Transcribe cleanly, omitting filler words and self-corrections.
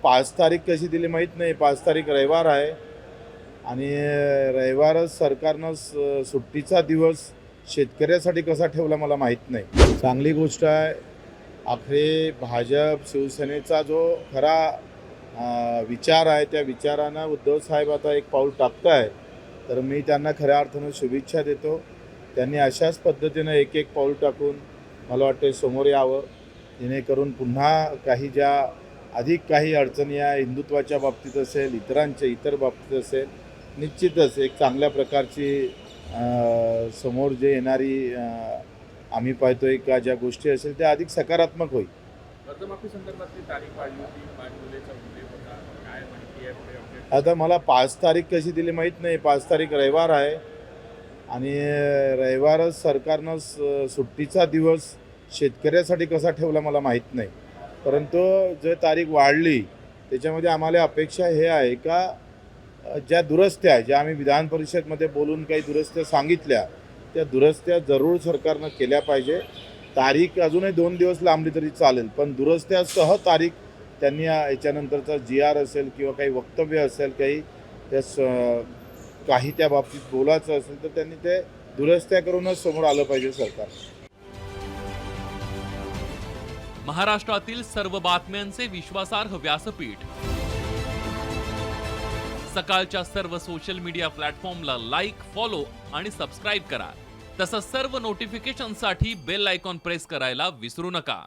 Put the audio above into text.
5 तारीख कशी दिली माहीत नाही. 5 तारीख रविवार आहे आणि रविवारच सरकारनं सुट्टीचा दिवस शेतकऱ्यासाठी कसा ठेवला मला माहीत नाही. चांगली गोष्ट आहे. आखरे भाजप शिवसेनेचा जो खरा विचार आहे त्या विचारानं उद्धव साहेब आता एक पाऊल टाकताय, तर मी त्यांना खऱ्या अर्थानं शुभेच्छा देतो. त्यांनी अशाच पद्धतीनं एक एक पाऊल टाकून मला वाटते समोर यावं, जेणेकरून पुन्हा काही ज्या अधिक काही अडचणी या हिंदुत्वाच्या बाबतीत असेल, इतर बाबतीत असेल, निश्चितच एक चांगल्या प्रकारची समोर जे येणारी आम्ही पाहतोय का ज्या गोष्टी असेल त्या अधिक सकारात्मक होईल. कर्जमाफी संदर्भातली तारीख वाढली होती, 5 जुलैचा उल्लेख होता. काय माहिती आहे पुढे अपडेट? आता मला 5 तारीख कशी दिली माहीत नाही. 5 तारीख रविवार आहे आणि रविवारच सरकारनं सुट्टीचा दिवस शेतकऱ्यासाठी कसा ठेवला मला माहीत नाही. परंतु जे तारीख वाढली त्याच्यामध्ये आम्हाला अपेक्षा हे आहे का ज्या दुरुस्त्या ज्या आम्ही विधान परिषदेमध्ये बोलून काही दुरुस्त्या सांगितल्या त्या दुरुस्त्या जरूर सरकारनं केल्या पाहिजे. तारीख अजूनही 2 दिवस लांबली तरी चालेल, पण दुरुस्त्यासह तारीख त्यांनी याच्यानंतरचा GR असेल किंवा काही वक्तव्य असेल काही त्या बाबतीत बोलायचं असेल तर त्यांनी ते दुरुस्त्या करूनच समोर आलं पाहिजे सरकार. महाराष्ट्रातील सर्व बातम्यांचे विश्वासार्ह व्यासपीठ सकाळच्या सर्व सोशल मीडिया प्लॅटफॉर्मला लाईक, फॉलो आणि सबस्क्राईब करा. तसंच सर्व नोटिफिकेशनसाठी बेल आयकॉन प्रेस करायला विसरू नका.